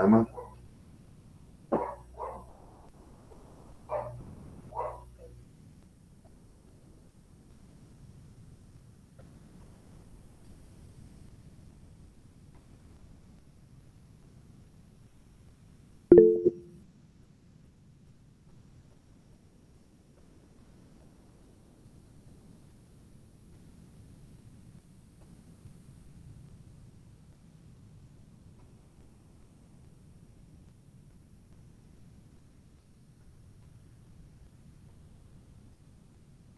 programa.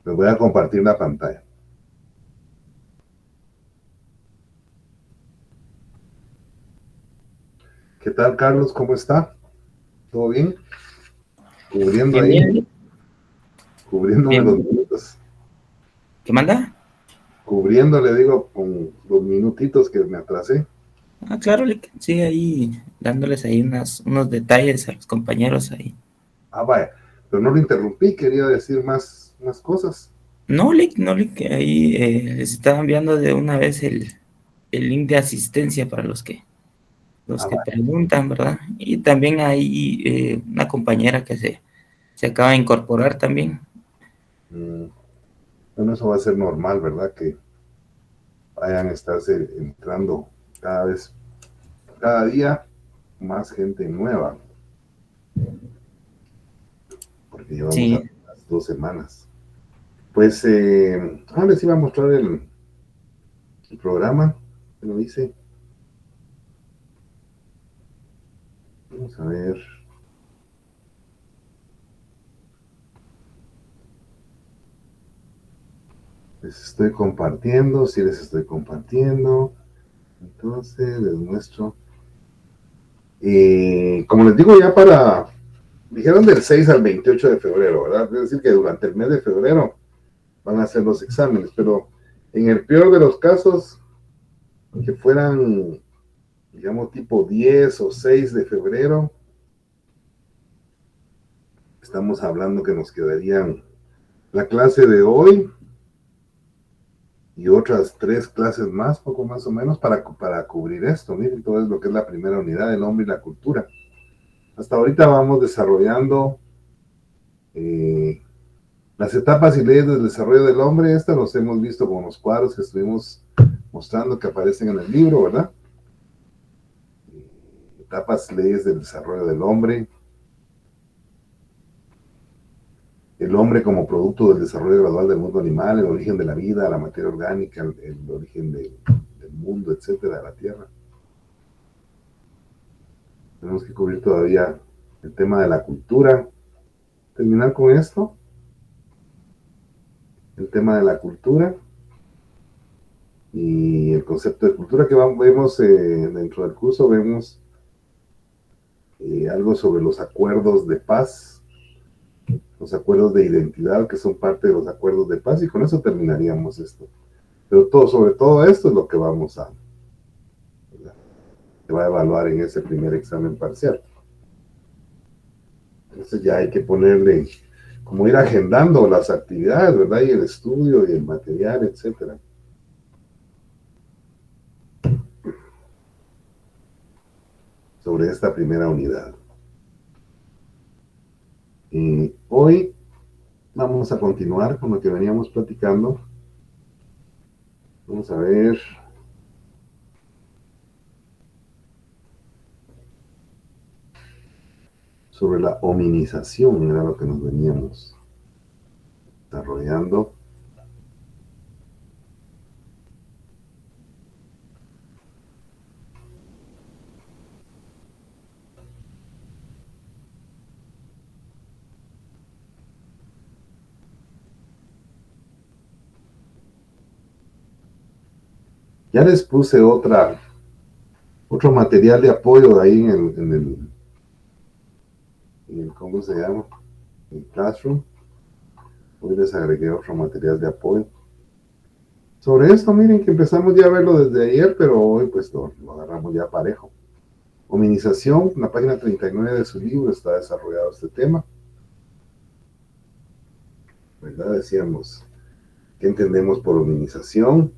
Les voy a compartir la pantalla. ¿Qué tal, Carlos? ¿Cómo está? ¿Todo bien? Cubriendo Bien, ahí, bien, cubriéndome los bien. minutos. ¿Qué manda? Cubriendo, le digo, con los minutitos que me atrasé. Ah, claro, sigue ahí dándoles ahí unos detalles a los compañeros ahí. Ah, vaya, pero no lo interrumpí, quería decir más cosas. No, que ahí les estaba enviando de una vez el link de asistencia para los Ah, que vaya. preguntan, ¿verdad? Y también hay una compañera que se acaba de incorporar también. Mm, bueno, eso va a ser normal, ¿verdad? Que vayan a estarse entrando cada día más gente nueva, porque llevamos Sí, apenas 2 semanas. Pues ahora les iba a mostrar el programa que lo hice. Vamos a ver. Les estoy compartiendo, sí les estoy compartiendo. Entonces les muestro. Como les digo, dijeron del 6 al 28 de febrero, ¿verdad? Es decir, que durante el mes de febrero van a hacer los exámenes, pero en el peor de los casos, que fueran, digamos, tipo 10 o 6 de febrero, estamos hablando que nos quedarían la clase de hoy y otras 3 clases más, poco más o menos, para cubrir esto. Miren, todo es lo que es la primera unidad, el hombre y la cultura. Hasta ahorita vamos desarrollando eh, las etapas y leyes del desarrollo del hombre. Estas los hemos visto con los cuadros que estuvimos mostrando que aparecen en el libro, ¿verdad? Etapas y leyes del desarrollo del hombre. El hombre como producto del desarrollo gradual del mundo animal, el origen de la vida, la materia orgánica, el origen del mundo, etcétera, de la tierra. Tenemos que cubrir todavía el tema de la cultura. Terminar con esto, el tema de la cultura y el concepto de cultura que vemos dentro del curso, vemos algo sobre los acuerdos de paz, los acuerdos de identidad que son parte de los acuerdos de paz, y con eso terminaríamos esto. Pero sobre todo esto es lo que se va a evaluar en ese primer examen parcial. Entonces ya hay que ponerle, como ir agendando las actividades, ¿verdad? Y el estudio y el material, etcétera. Sobre esta primera unidad. Hoy vamos a continuar con lo que veníamos platicando. Vamos a ver sobre la hominización, era lo que nos veníamos desarrollando. Ya les puse otro material de apoyo ahí ¿cómo se llama? En Classroom. Hoy les agregué otro material de apoyo. Sobre esto, miren que empezamos ya a verlo desde ayer, pero hoy pues lo agarramos ya parejo. Hominización, en la página 39 de su libro está desarrollado este tema. ¿Verdad? Decíamos, ¿qué entendemos por hominización?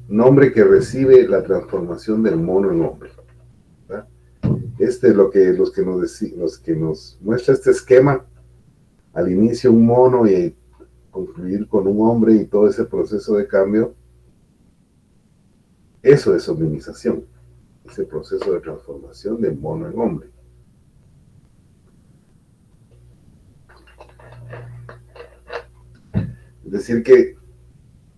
nombre que recibe la transformación del mono en hombre. ¿Verdad? Este es lo que, los que nos muestra este esquema. Al inicio un mono y concluir con un hombre y todo ese proceso de cambio. Eso es hominización, ese proceso de transformación de mono en hombre. Es decir que,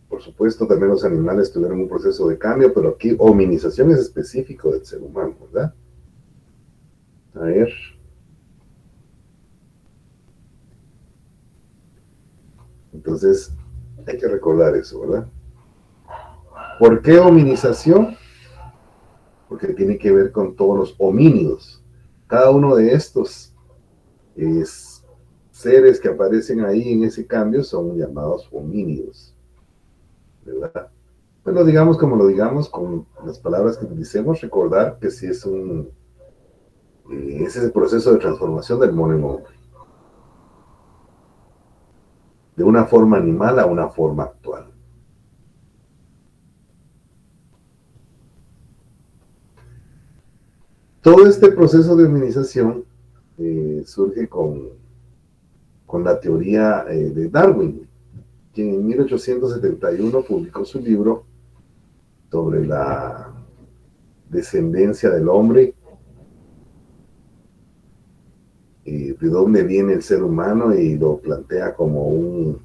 por supuesto, también los animales tuvieron un proceso de cambio, pero aquí hominización es específico del ser humano, ¿verdad? A ver. Entonces, hay que recordar eso, ¿verdad? ¿Por qué hominización? Porque tiene que ver con todos los homínidos. Cada uno de estos seres que aparecen ahí en ese cambio son llamados homínidos, ¿verdad? Pues lo digamos como lo digamos, con las palabras que utilicemos, recordar que sí es es ese proceso de transformación del mono en hombre. De una forma animal a una forma actual. Todo este proceso de hominización surge con la teoría de Darwin, quien en 1871 publicó su libro sobre la descendencia del hombre, de dónde viene el ser humano, y lo plantea como un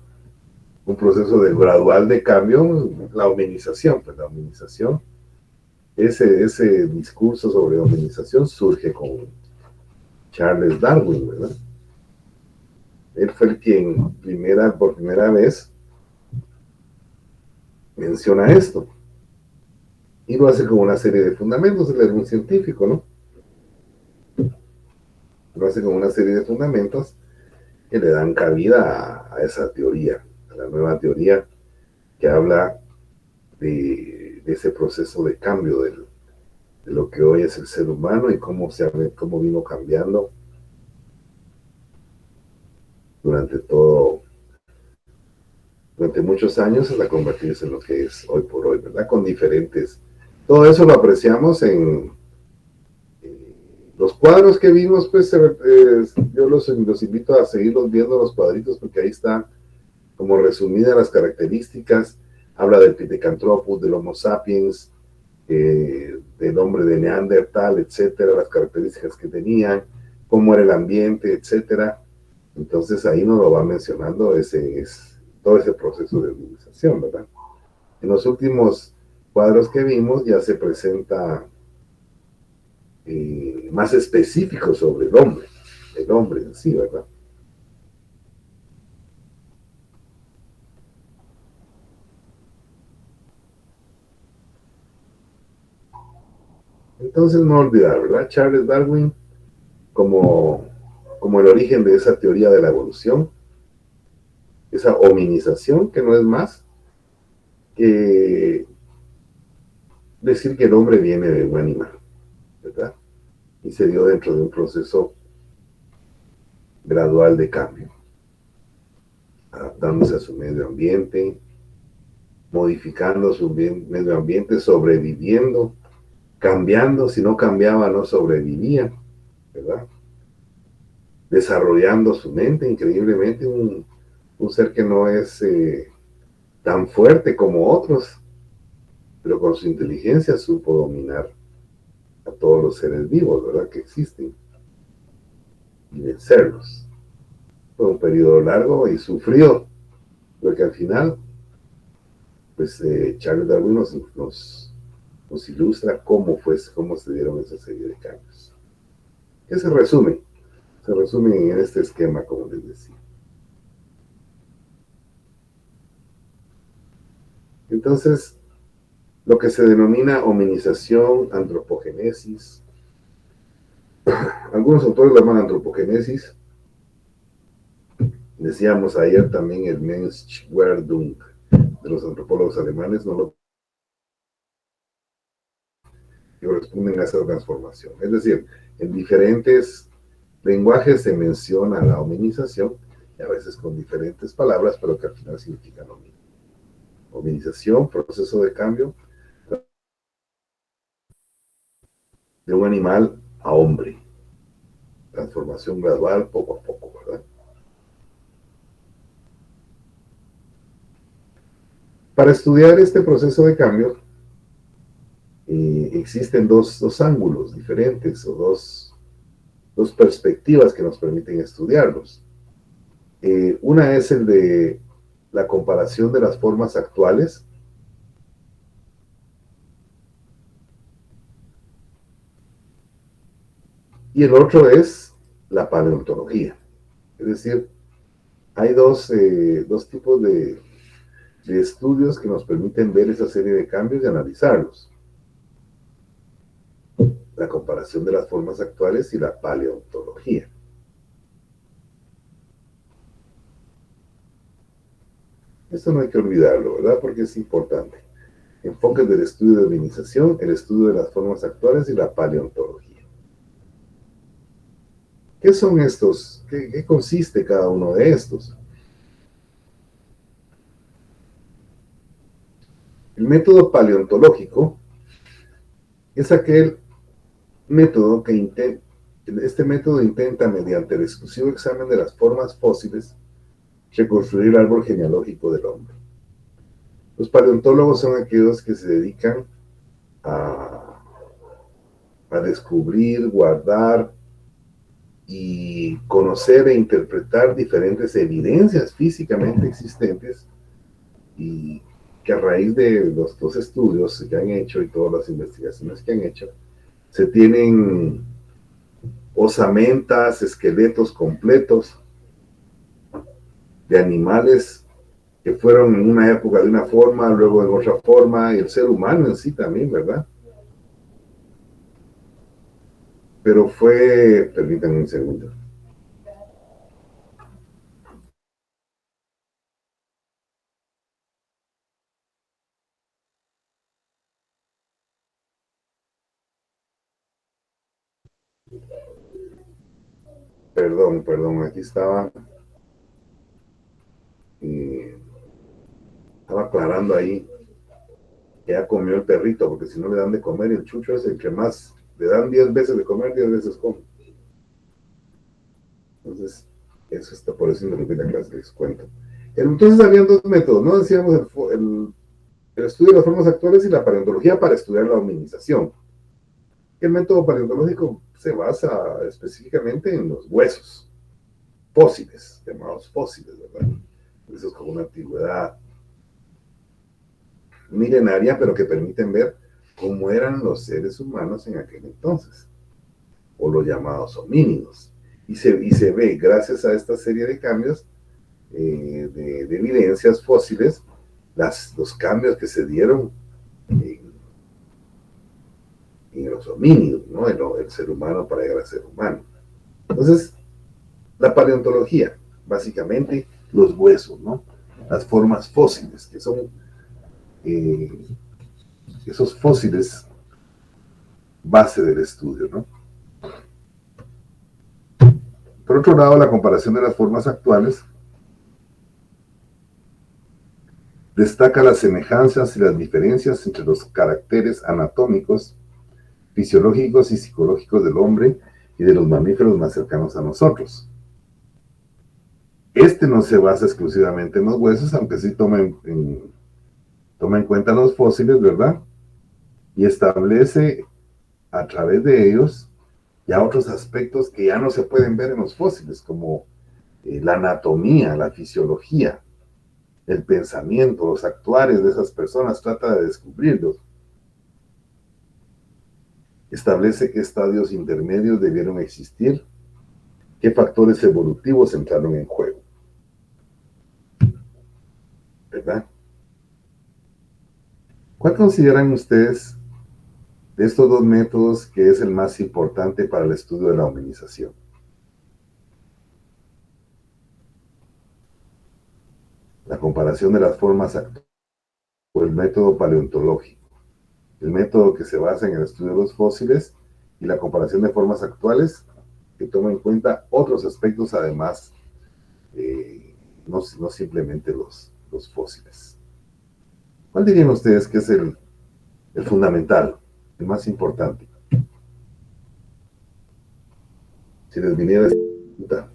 proceso gradual de cambio, la hominización. Pues la hominización, ese discurso sobre hominización surge con Charles Darwin, ¿verdad? Él fue el quien por primera vez menciona esto. Y lo hace con una serie de fundamentos. Él es un científico, ¿no? Lo hace con una serie de fundamentos que le dan cabida a esa teoría, a la nueva teoría que habla de ese proceso de cambio de lo que hoy es el ser humano y cómo vino cambiando durante muchos años hasta convertirse en lo que es hoy por hoy, ¿verdad? Con diferentes. Todo eso lo apreciamos en los cuadros que vimos, pues yo los invito a seguirlos viendo, los cuadritos, porque ahí está como resumidas las características. Habla del Pithecanthropus, del Homo sapiens, del hombre de Neandertal, etcétera, las características que tenían, cómo era el ambiente, etcétera. Entonces ahí nos lo va mencionando todo ese proceso de hominización, ¿verdad? En los últimos cuadros que vimos ya se presenta más específico sobre el hombre en sí, ¿verdad? Entonces no olvidar, ¿verdad? Charles Darwin como el origen de esa teoría de la evolución, esa hominización, que no es más que decir que el hombre viene de un animal, ¿verdad? Y se dio dentro de un proceso gradual de cambio, adaptándose a su medio ambiente, modificando su medio ambiente, sobreviviendo, cambiando. Si no cambiaba, no sobrevivía, ¿verdad? Desarrollando su mente increíblemente, un ser que no es tan fuerte como otros, pero con su inteligencia supo dominar a todos los seres vivos, ¿verdad?, que existen, y vencerlos. Fue un periodo largo y sufrido, porque al final, pues Charles Darwin nos ilustra cómo se dieron esa serie de cambios. ¿Qué se resume? Se resume en este esquema, como les decía. Entonces, lo que se denomina hominización, antropogénesis, algunos autores lo llaman antropogénesis. Decíamos ayer también el Menschwerdung de los antropólogos alemanes, no lo corresponden a esa transformación. Es decir, en diferentes lenguajes se menciona la hominización, y a veces con diferentes palabras, pero que al final significan lo mismo. Hominización, proceso de cambio, de un animal a hombre. Transformación gradual, poco a poco, ¿verdad? Para estudiar este proceso de cambio, existen dos ángulos diferentes o dos perspectivas que nos permiten estudiarlos. Una es el de la comparación de las formas actuales y el otro es la paleontología. Es decir, hay dos tipos de estudios que nos permiten ver esa serie de cambios y analizarlos. La comparación de las formas actuales y la paleontología. Esto no hay que olvidarlo, ¿verdad? Porque es importante. Enfoques del estudio de organización, el estudio de las formas actuales y la paleontología. ¿Qué son estos? ¿Qué consiste cada uno de estos? El método paleontológico es aquel método este método intenta, mediante el exclusivo examen de las formas fósiles, reconstruir el árbol genealógico del hombre. Los paleontólogos son aquellos que se dedican a descubrir, guardar y conocer e interpretar diferentes evidencias físicamente existentes y que a raíz de los estudios que han hecho y todas las investigaciones que han hecho, se tienen osamentas, esqueletos completos de animales que fueron en una época de una forma, luego en otra forma, y el ser humano en sí también, ¿verdad? Pero permítanme un segundo. Perdón, aquí estaba aclarando ahí que ya comió el perrito, porque si no le dan de comer, y el chucho es el que más, le dan 10 veces de comer, 10 veces come. Entonces, eso está, por eso interrumpí la clase, les cuento. Entonces habían dos métodos, ¿no? Decíamos el estudio de las formas actuales y la paleontología para estudiar la hominización. El método paleontológico se basa específicamente en los huesos fósiles, llamados fósiles, ¿verdad? Huesos con una antigüedad milenaria, pero que permiten ver cómo eran los seres humanos en aquel entonces, o los llamados homínidos. Y se ve, gracias a esta serie de cambios, de evidencias fósiles, los cambios que se dieron en los homínidos, ¿no? El ser humano para llegar a ser humano. Entonces, la paleontología, básicamente los huesos, ¿no? Las formas fósiles, que son esos fósiles base del estudio, ¿no? Por otro lado, la comparación de las formas actuales destaca las semejanzas y las diferencias entre los caracteres anatómicos, fisiológicos y psicológicos del hombre y de los mamíferos más cercanos a nosotros. Este no se basa exclusivamente en los huesos, aunque sí toma en cuenta los fósiles, ¿verdad? Y establece a través de ellos ya otros aspectos que ya no se pueden ver en los fósiles, como la anatomía, la fisiología, el pensamiento, los actuares de esas personas, trata de descubrirlos. Establece qué estadios intermedios debieron existir, qué factores evolutivos entraron en juego. ¿Verdad? ¿Cuál consideran ustedes de estos dos métodos que es el más importante para el estudio de la hominización? La comparación de las formas actuales o el método paleontológico, el método que se basa en el estudio de los fósiles y la comparación de formas actuales que toma en cuenta otros aspectos además, no simplemente los fósiles. ¿Cuál dirían ustedes que es el fundamental, el más importante? Si les viniera esta pregunta.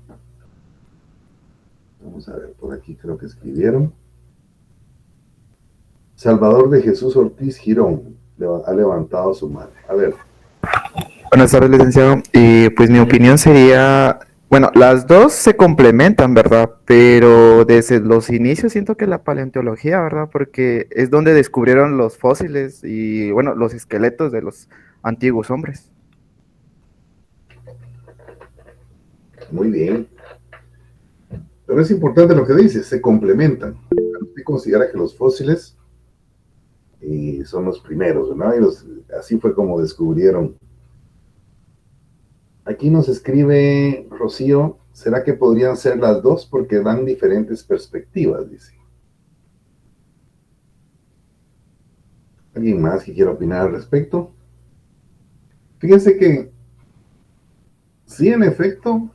Vamos a ver, por aquí creo que escribieron. Salvador de Jesús Ortiz Girón ha levantado su mano. A ver. Buenas tardes, licenciado. Y pues mi opinión sería, bueno, las dos se complementan, ¿verdad? Pero desde los inicios siento que la paleontología, ¿verdad? Porque es donde descubrieron los fósiles y, bueno, los esqueletos de los antiguos hombres. Muy bien. Pero es importante lo que dice, se complementan. Usted considera que los fósiles son los primeros, ¿no? Así fue como descubrieron. Aquí nos escribe Rocío, ¿será que podrían ser las dos? Porque dan diferentes perspectivas, dice. ¿Alguien más que quiera opinar al respecto? Fíjense que, sí, en efecto,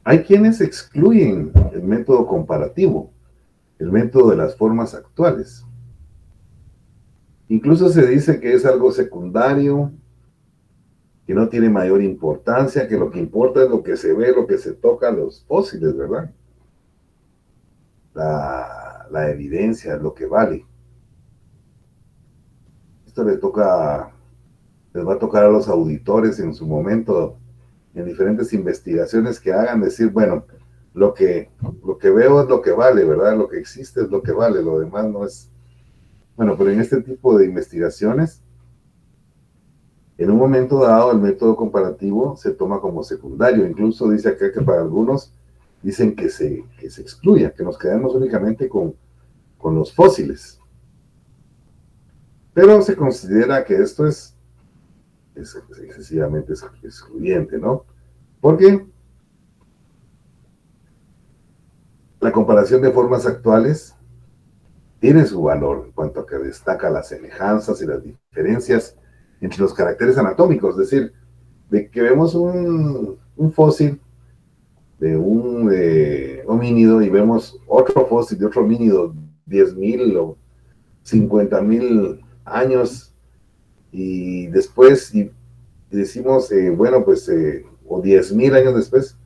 hay quienes excluyen el método comparativo, el método de las formas actuales. Incluso se dice que es algo secundario, que no tiene mayor importancia, que lo que importa es lo que se ve, lo que se toca, los fósiles, ¿verdad? La evidencia es lo que vale. Esto les va a tocar a los auditores en su momento, en diferentes investigaciones que hagan, decir, bueno, lo que veo es lo que vale, ¿verdad? Lo que existe es lo que vale, lo demás no es. Bueno, pero en este tipo de investigaciones, en un momento dado, el método comparativo se toma como secundario. Incluso dice acá que para algunos dicen que se excluya, que nos quedemos únicamente con los fósiles. Pero se considera que esto es excesivamente excluyente, ¿no? Porque la comparación de formas actuales tiene su valor en cuanto a que destaca las semejanzas y las diferencias entre los caracteres anatómicos, es decir, de que vemos un fósil de un homínido y vemos otro fósil de otro homínido 10.000 o 50.000 años y después y decimos, bueno, pues, o 10.000 años después,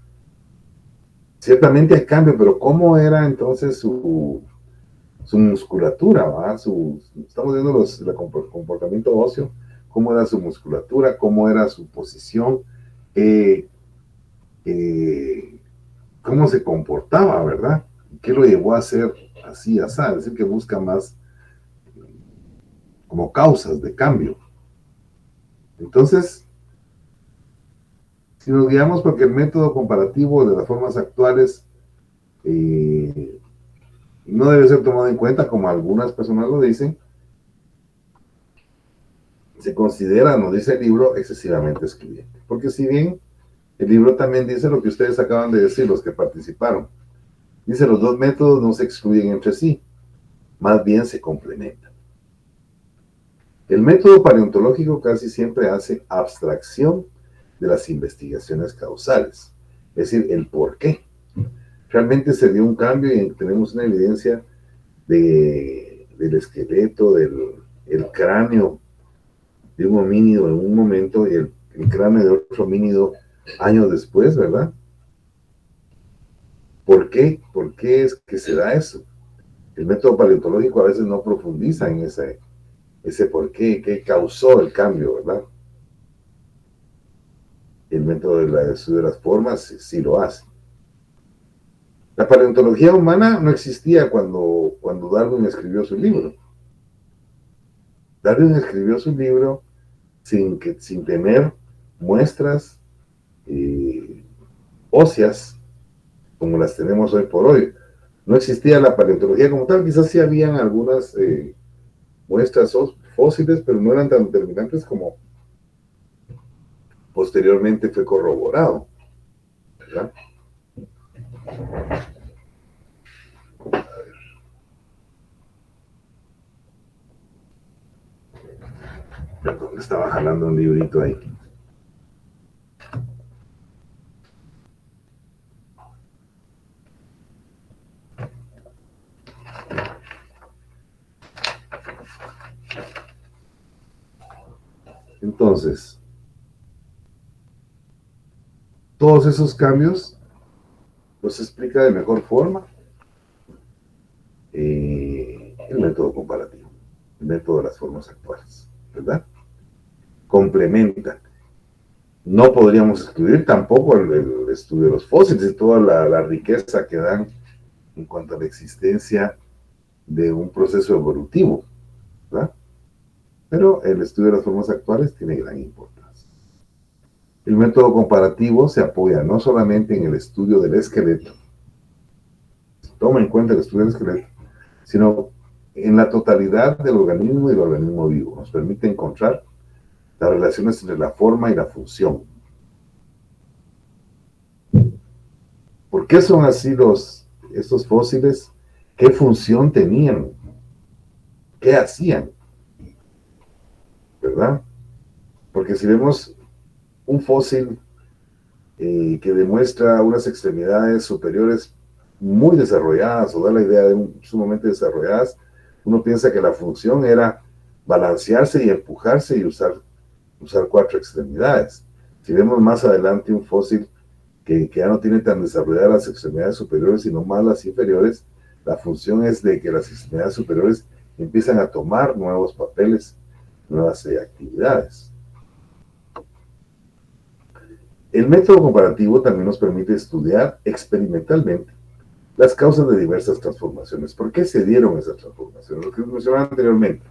ciertamente hay cambio, pero ¿cómo era entonces su musculatura? ¿Va? Estamos viendo el comportamiento óseo, cómo era su musculatura, cómo era su posición, eh, eh, cómo se comportaba, ¿verdad? ¿Qué lo llevó a ser así, así? Es decir, que busca más como causas de cambio. Entonces, si nos guiamos porque el método comparativo de las formas actuales no debe ser tomado en cuenta, como algunas personas lo dicen, se considera, nos dice el libro, excesivamente excluyente. Porque si bien el libro también dice lo que ustedes acaban de decir, los que participaron, dice los dos métodos no se excluyen entre sí, más bien se complementan. El método paleontológico casi siempre hace abstracción de las investigaciones causales, es decir, el por qué. Realmente se dio un cambio y tenemos una evidencia del esqueleto, del cráneo de un homínido en un momento y el cráneo de otro homínido años después, ¿verdad? ¿Por qué? ¿Por qué es que se da eso? El método paleontológico a veces no profundiza en ese por qué causó el cambio, ¿verdad? El método de las formas sí lo hace. La paleontología humana no existía cuando Darwin escribió su libro. Darwin escribió su libro sin tener muestras óseas como las tenemos hoy por hoy. No existía la paleontología como tal, quizás sí habían algunas muestras fósiles, pero no eran tan determinantes como posteriormente fue corroborado, ¿verdad? Perdón, estaba jalando un librito ahí. Entonces, todos esos cambios los explica de mejor forma el método comparativo, el método de las formas actuales, ¿verdad? Complementan. No podríamos excluir tampoco el estudio de los fósiles y toda la riqueza que dan en cuanto a la existencia de un proceso evolutivo, ¿verdad? Pero el estudio de las formas actuales tiene gran importancia. El método comparativo se apoya no solamente en el estudio del esqueleto, toma en cuenta el estudio del esqueleto, sino en la totalidad del organismo y del organismo vivo. Nos permite encontrar las relaciones entre la forma y la función. ¿Por qué son así estos fósiles? ¿Qué función tenían? ¿Qué hacían? ¿Verdad? Porque si vemos un fósil que demuestra unas extremidades superiores muy desarrolladas o da la idea de sumamente desarrolladas, uno piensa que la función era balancearse y empujarse y usar 4 extremidades. Si vemos más adelante un fósil que ya no tiene tan desarrolladas las extremidades superiores, sino más las inferiores, la función es de que las extremidades superiores empiezan a tomar nuevos papeles, nuevas actividades. El método comparativo también nos permite estudiar experimentalmente las causas de diversas transformaciones. ¿Por qué se dieron esas transformaciones? Lo que mencionaba anteriormente.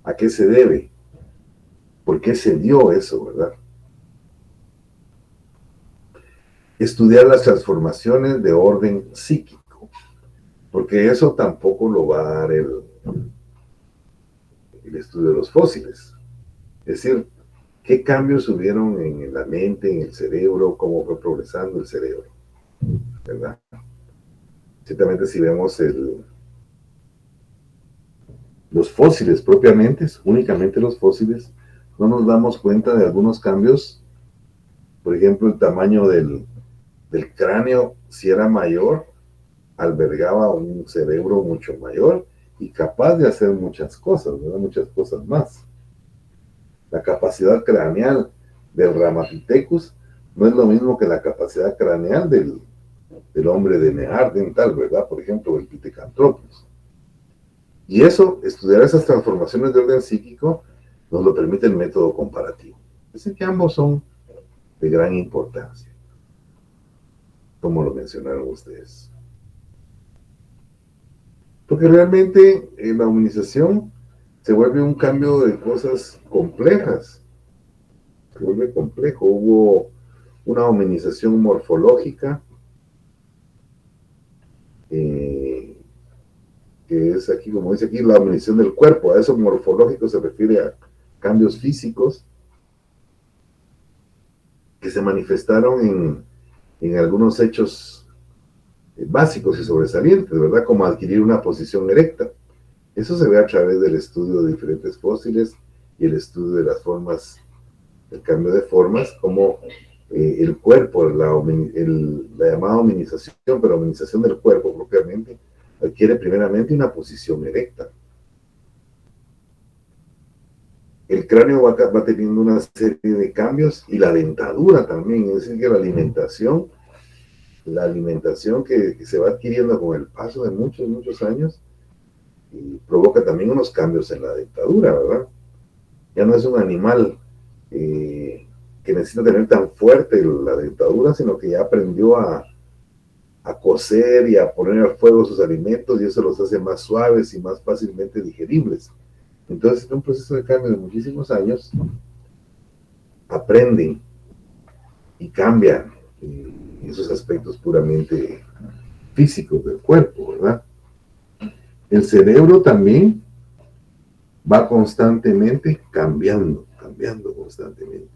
¿A qué se debe? ¿Por qué se dio eso, verdad? Estudiar las transformaciones de orden psíquico, porque eso tampoco lo va a dar el estudio de los fósiles. Es decir, ¿qué cambios hubieron en la mente, en el cerebro? ¿Cómo fue progresando el cerebro? ¿Verdad? Ciertamente si vemos los fósiles propiamente, únicamente los fósiles, no nos damos cuenta de algunos cambios. Por ejemplo, el tamaño del cráneo, si era mayor, albergaba un cerebro mucho mayor y capaz de hacer muchas cosas, ¿verdad? Muchas cosas más. La capacidad craneal del Ramapithecus no es lo mismo que la capacidad craneal del hombre de Neandertal, ¿verdad? Por ejemplo, el Pithecanthropus. Y eso, estudiar esas transformaciones de orden psíquico, nos lo permite el método comparativo. Es decir, que ambos son de gran importancia, como lo mencionaron ustedes. Porque realmente la humanización se vuelve un cambio de cosas complejas. Se vuelve complejo. Hubo una hominización morfológica, que es aquí, como dice aquí, la hominización del cuerpo. A eso morfológico se refiere a cambios físicos que se manifestaron en algunos hechos básicos y sobresalientes, ¿verdad? Como adquirir una posición erecta. Eso se ve a través del estudio de diferentes fósiles y el estudio de las formas, el cambio de formas, como el cuerpo, la llamada hominización, pero hominización del cuerpo propiamente, adquiere primeramente una posición erecta. El cráneo va teniendo una serie de cambios y la dentadura también, es decir, que la alimentación que se va adquiriendo con el paso de muchos años, y provoca también unos cambios en la dentadura, ¿verdad? Ya no es un animal que necesita tener tan fuerte la dentadura, sino que ya aprendió a cocer y a poner al fuego sus alimentos y eso los hace más suaves y más fácilmente digeribles. Entonces, en un proceso de cambio de muchísimos años, aprenden y cambian esos aspectos puramente físicos del cuerpo, ¿verdad? El cerebro también va constantemente cambiando constantemente,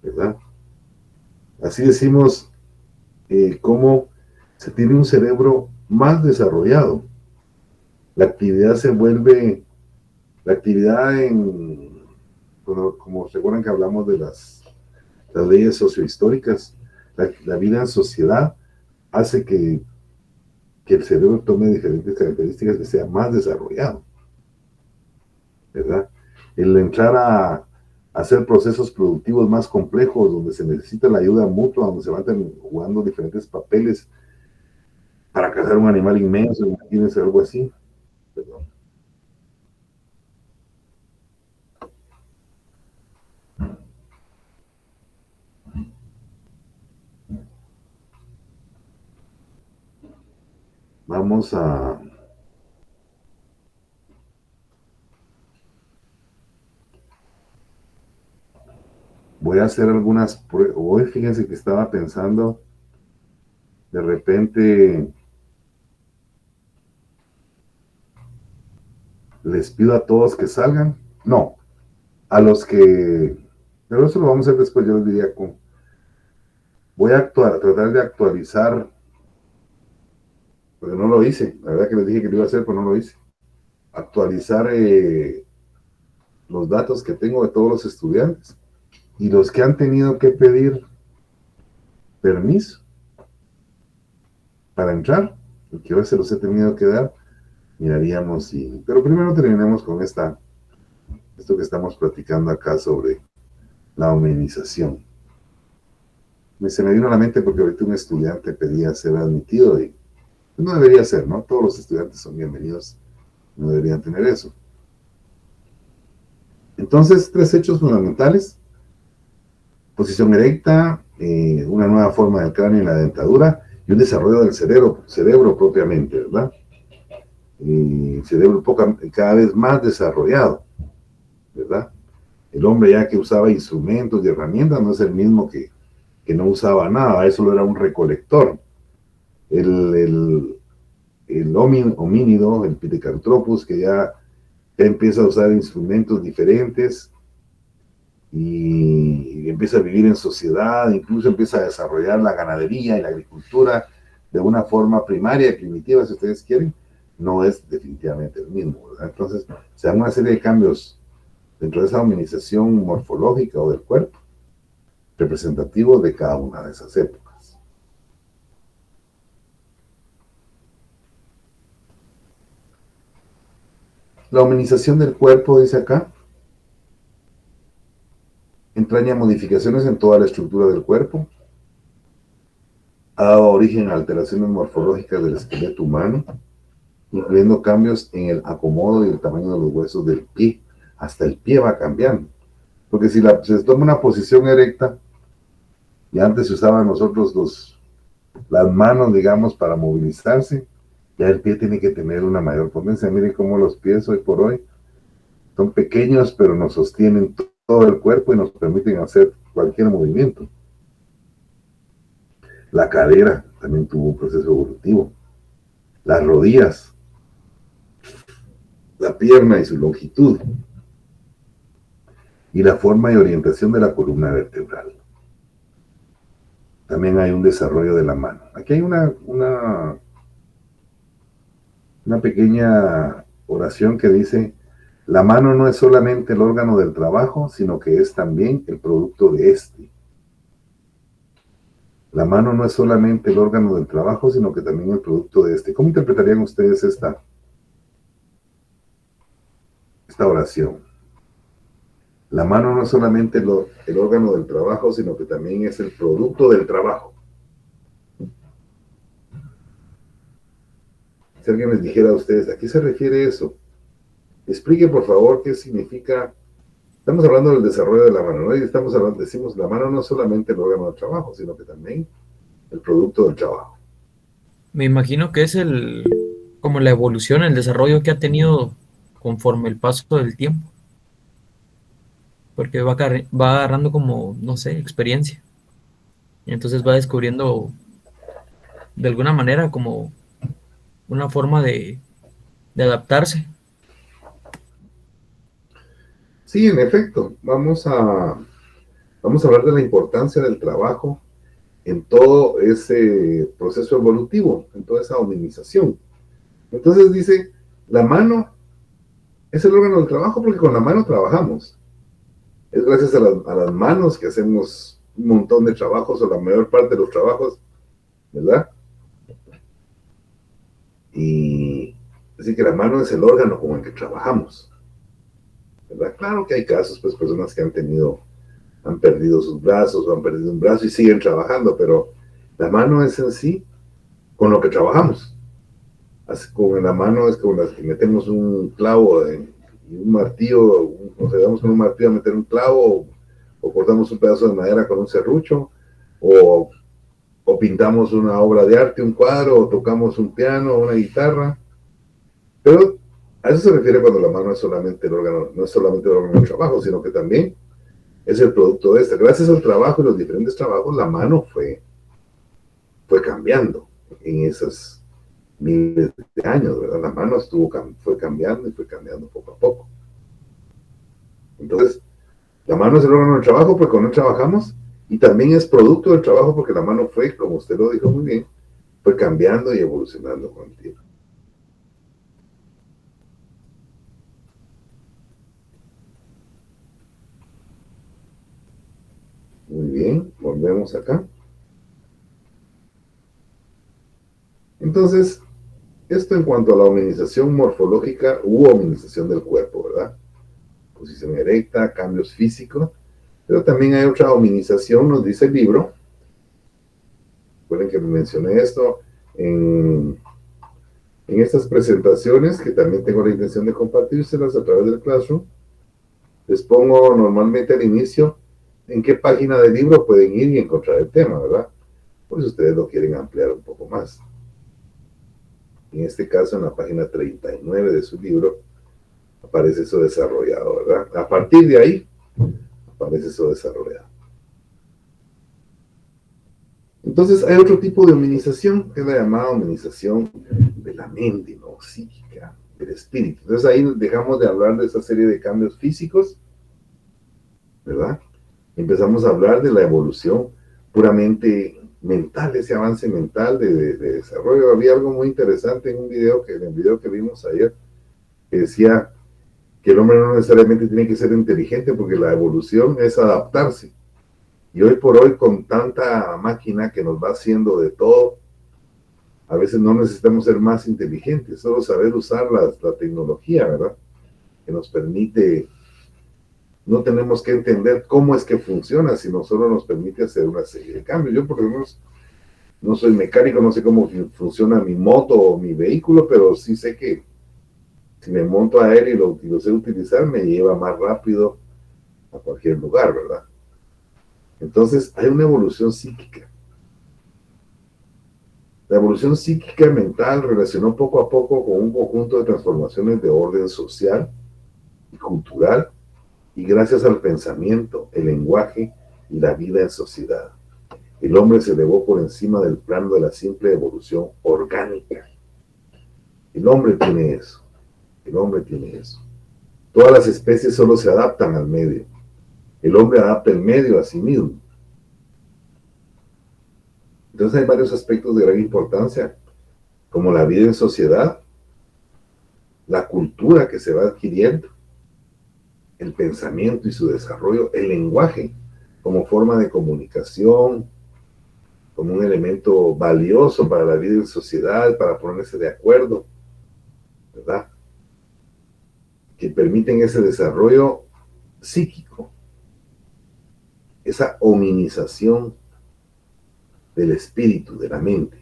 ¿verdad? Así decimos cómo se tiene un cerebro más desarrollado. La actividad como recuerdan que hablamos de las leyes sociohistóricas, la vida en sociedad hace que el cerebro tome diferentes características, que sea más desarrollado, ¿verdad? El entrar hacer procesos productivos más complejos, donde se necesita la ayuda mutua, donde se van jugando diferentes papeles para cazar un animal inmenso, imagínense algo así. Perdón. Vamos a... Voy a hacer algunas pruebas. Hoy fíjense que estaba pensando, de repente les pido a todos que salgan. No, a los que... Pero eso lo vamos a hacer después, yo les diría con... Voy a tratar de actualizar, porque no lo hice. La verdad que les dije que lo iba a hacer, pero no lo hice. Actualizar los datos que tengo de todos los estudiantes y los que han tenido que pedir permiso para entrar, y que hoy se los he tenido que dar, miraríamos si... Pero primero terminemos con esto que estamos platicando acá sobre la hominización. Se me vino a la mente porque ahorita un estudiante pedía ser admitido y no debería ser, ¿no? Todos los estudiantes son bienvenidos, no deberían tener eso. Entonces, 3 hechos fundamentales: posición erecta, una nueva forma del cráneo y la dentadura, y un desarrollo del cerebro propiamente, ¿verdad? Cerebro cada vez más desarrollado, ¿verdad? El hombre ya que usaba instrumentos y herramientas no es el mismo que no usaba nada, eso lo era un recolector. El homínido, el Pithecanthropus, que ya empieza a usar instrumentos diferentes y empieza a vivir en sociedad, incluso empieza a desarrollar la ganadería y la agricultura de una forma primaria, primitiva, si ustedes quieren, no es definitivamente el mismo, ¿verdad? Entonces, se dan una serie de cambios dentro de esa hominización morfológica o del cuerpo, representativos de cada una de esas épocas. La hominización del cuerpo, dice acá, entraña modificaciones en toda la estructura del cuerpo, ha dado origen a alteraciones morfológicas del esqueleto humano, incluyendo cambios en el acomodo y el tamaño de los huesos del pie. Hasta el pie va cambiando, porque si se toma una posición erecta, y antes se usaban nosotros las manos, digamos, para movilizarse, ya el pie tiene que tener una mayor potencia. Miren cómo los pies hoy por hoy son pequeños, pero nos sostienen todo el cuerpo y nos permiten hacer cualquier movimiento. La cadera también tuvo un proceso evolutivo. Las rodillas, la pierna y su longitud, y la forma y orientación de la columna vertebral. También hay un desarrollo de la mano. Aquí hay una pequeña oración que dice: la mano no es solamente el órgano del trabajo, sino que es también el producto de este. La mano no es solamente el órgano del trabajo, sino que también el producto de este. ¿Cómo interpretarían ustedes esta oración? La mano no es solamente el órgano del trabajo, sino que también es el producto del trabajo. Si alguien les dijera a ustedes, ¿a qué se refiere eso? Explique, por favor, qué significa. Estamos hablando del desarrollo de la mano, ¿no? Y decimos, la mano no es solamente el órgano del trabajo, sino que también el producto del trabajo. Me imagino que es como la evolución, el desarrollo que ha tenido conforme el paso del tiempo. Porque va agarrando como, no sé, experiencia. Y entonces va descubriendo de alguna manera como una forma de adaptarse. Sí, en efecto, vamos a hablar de la importancia del trabajo en todo ese proceso evolutivo, en toda esa hominización. Entonces dice, la mano es el órgano del trabajo porque con la mano trabajamos. Es gracias a las manos que hacemos un montón de trabajos, o la mayor parte de los trabajos, ¿verdad? Y así que la mano es el órgano con el que trabajamos. ¿verdad? Claro que hay casos, pues personas que han perdido sus brazos o han perdido un brazo y siguen trabajando, pero la mano es en sí con lo que trabajamos. Así, con la mano es con las que metemos un clavo y un martillo, nos ayudamos con un martillo a meter un clavo, o cortamos un pedazo de madera con un serrucho, o, o pintamos una obra de arte, un cuadro, o tocamos un piano, una guitarra. Pero a eso se refiere cuando la mano es solamente el órgano, no es solamente el órgano de trabajo, sino que también es el producto de este. Gracias al trabajo y los diferentes trabajos, la mano fue cambiando en esos miles de años, ¿verdad? La mano fue cambiando y fue cambiando poco a poco. Entonces, la mano es el órgano del trabajo porque con él trabajamos, y también es producto del trabajo porque la mano fue, como usted lo dijo muy bien, fue cambiando y evolucionando con el tiempo. Muy bien, volvemos acá. Entonces, esto en cuanto a la hominización morfológica u hominización del cuerpo, ¿verdad? Posición erecta, cambios físicos, pero también hay otra hominización, nos dice el libro. Recuerden que mencioné esto en estas presentaciones, que también tengo la intención de compartírselas a través del Classroom. Les pongo normalmente al inicio en qué página del libro pueden ir y encontrar el tema, ¿verdad? Por si ustedes lo quieren ampliar un poco más. En este caso, en la página 39 de su libro, aparece eso desarrollado, ¿verdad? A partir de ahí, aparece eso desarrollado. Entonces, hay otro tipo de hominización, que es la llamada hominización de la mente, ¿no? Psíquica, del espíritu. Entonces, ahí dejamos de hablar de esa serie de cambios físicos, ¿verdad? Empezamos a hablar de la evolución puramente mental, ese avance mental de desarrollo. Había algo muy interesante en el video que vimos ayer, que decía que el hombre no necesariamente tiene que ser inteligente, porque la evolución es adaptarse. Y hoy por hoy, con tanta máquina que nos va haciendo de todo, a veces no necesitamos ser más inteligentes, solo saber usar la tecnología, ¿verdad? Que nos permite, no tenemos que entender cómo es que funciona, sino solo nos permite hacer una serie de cambios. Yo por lo menos no soy mecánico, no sé cómo funciona mi moto o mi vehículo, pero sí sé que si me monto a él y lo sé utilizar, me lleva más rápido a cualquier lugar, ¿verdad? Entonces, hay una evolución psíquica. La evolución psíquica mental relacionó poco a poco con un conjunto de transformaciones de orden social y cultural, y gracias al pensamiento, el lenguaje y la vida en sociedad. El hombre se elevó por encima del plano de la simple evolución orgánica. El hombre tiene eso. El hombre tiene eso. Todas las especies solo se adaptan al medio. El hombre adapta el medio a sí mismo. Entonces hay varios aspectos de gran importancia, como la vida en sociedad, la cultura que se va adquiriendo, el pensamiento y su desarrollo, el lenguaje como forma de comunicación, como un elemento valioso para la vida en sociedad, para ponerse de acuerdo, ¿verdad? Que permiten ese desarrollo psíquico, esa hominización del espíritu, de la mente,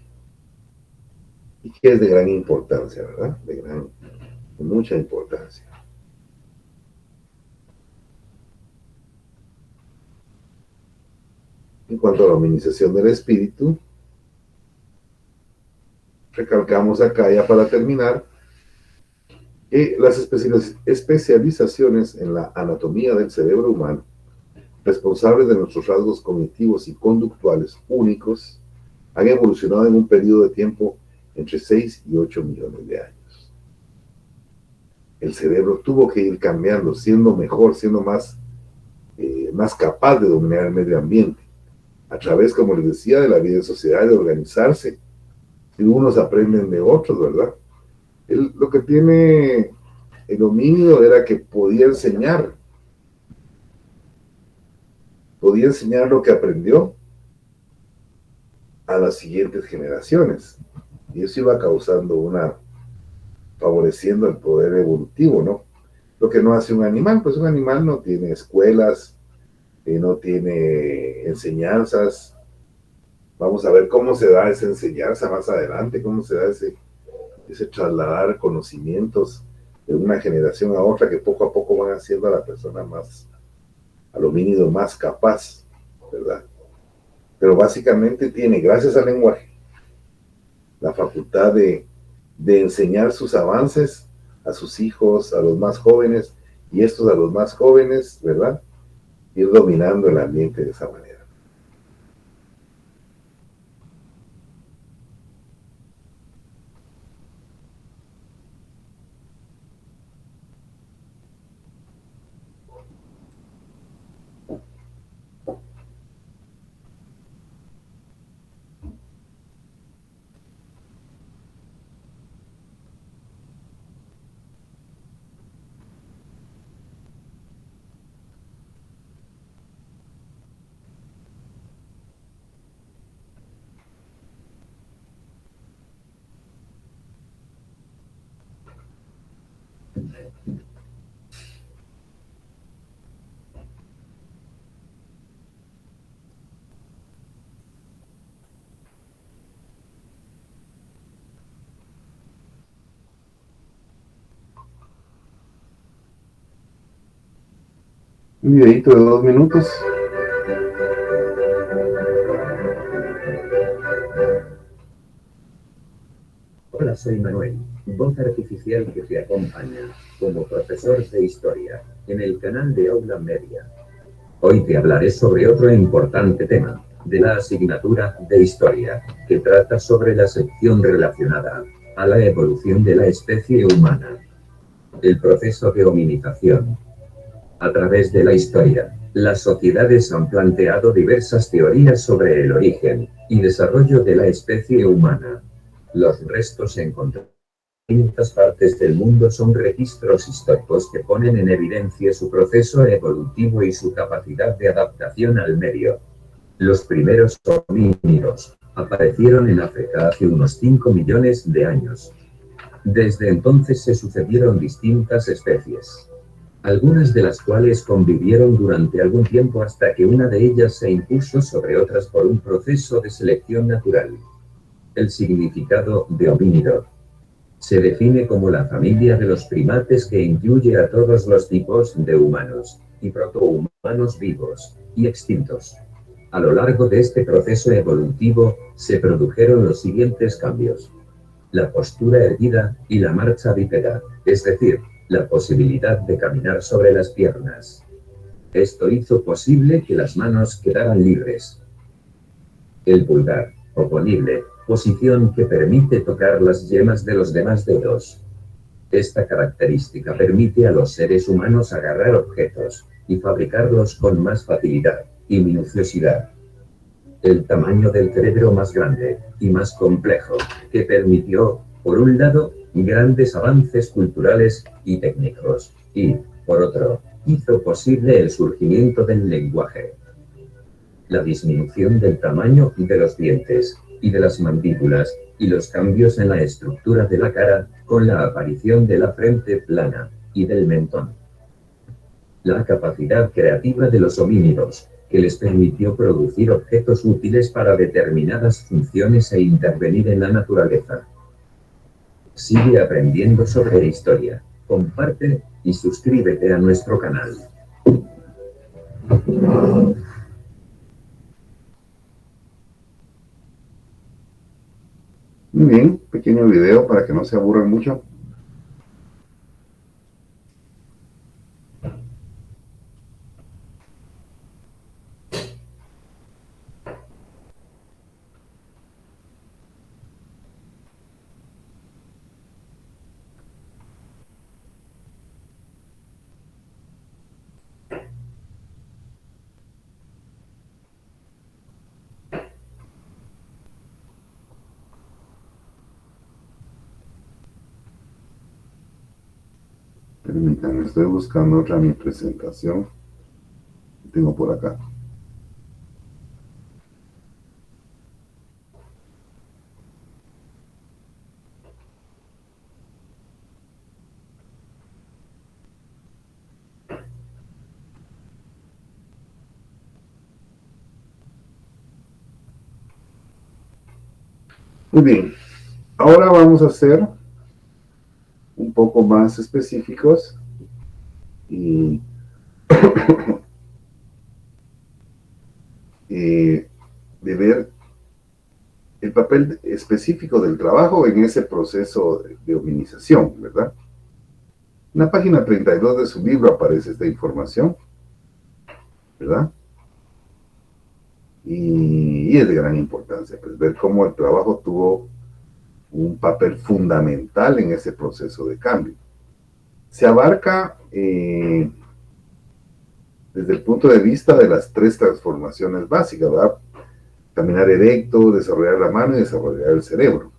y que es de gran importancia, ¿verdad? De mucha importancia. En cuanto a la hominización del espíritu, recalcamos acá, ya para terminar, que las especializaciones en la anatomía del cerebro humano, responsables de nuestros rasgos cognitivos y conductuales únicos, han evolucionado en un periodo de tiempo entre 6 y 8 millones de años. El cerebro tuvo que ir cambiando, siendo mejor, siendo más capaz de dominar el medio ambiente, a través, como les decía, de la vida en sociedad, de organizarse. Y unos aprenden de otros, ¿verdad? Lo que tiene el homínido era que podía enseñar lo que aprendió a las siguientes generaciones. Y eso iba favoreciendo el poder evolutivo, ¿no? Lo que no hace un animal, pues un animal no tiene escuelas, no tiene enseñanzas. Vamos a ver cómo se da esa enseñanza más adelante, cómo se da ese trasladar conocimientos de una generación a otra que poco a poco van haciendo a la persona más, al homínido más capaz, ¿verdad? Pero básicamente tiene, gracias al lenguaje, la facultad de enseñar sus avances a sus hijos, a los más jóvenes, y estos a los más jóvenes, ¿verdad? Ir dominando el ambiente de esa manera. Un videito de 2 minutos. Hola, soy Manuel, voz artificial que te acompaña como profesor de historia en el canal de Aula Media. Hoy te hablaré sobre otro importante tema de la asignatura de historia, que trata sobre la sección relacionada a la evolución de la especie humana. El proceso de hominización. A través de la historia, las sociedades han planteado diversas teorías sobre el origen y desarrollo de la especie humana. Los restos encontrados en distintas partes del mundo son registros históricos que ponen en evidencia su proceso evolutivo y su capacidad de adaptación al medio. Los primeros homínidos aparecieron en África hace unos 5 millones de años. Desde entonces se sucedieron distintas especies, algunas de las cuales convivieron durante algún tiempo hasta que una de ellas se impuso sobre otras por un proceso de selección natural. El significado de homínido se define como la familia de los primates que incluye a todos los tipos de humanos y protohumanos vivos y extintos. A lo largo de este proceso evolutivo se produjeron los siguientes cambios: la postura erguida y la marcha bípeda, es decir, la posibilidad de caminar sobre las piernas. Esto hizo posible que las manos quedaran libres. El pulgar, oponible, posición que permite tocar las yemas de los demás dedos. Esta característica permite a los seres humanos agarrar objetos y fabricarlos con más facilidad y minuciosidad. El tamaño del cerebro más grande y más complejo, que permitió, por un lado, grandes avances culturales y técnicos, y, por otro, hizo posible el surgimiento del lenguaje. La disminución del tamaño de los dientes y de las mandíbulas y los cambios en la estructura de la cara con la aparición de la frente plana y del mentón. La capacidad creativa de los homínidos, que les permitió producir objetos útiles para determinadas funciones e intervenir en la naturaleza. Sigue aprendiendo sobre historia, comparte y suscríbete a nuestro canal. Muy bien, pequeño video para que no se aburran mucho. Permítanme, estoy buscando otra mi presentación que tengo por acá. Muy bien, ahora vamos a ser un poco más específicos y de ver el papel específico del trabajo en ese proceso de hominización, ¿verdad? En la página 32 de su libro aparece esta información, ¿verdad? Y es de gran importancia, pues, ver cómo el trabajo tuvo un papel fundamental en ese proceso de cambio. Se abarca desde el punto de vista de las 3 transformaciones básicas, ¿verdad? Caminar erecto, desarrollar la mano y desarrollar el cerebro.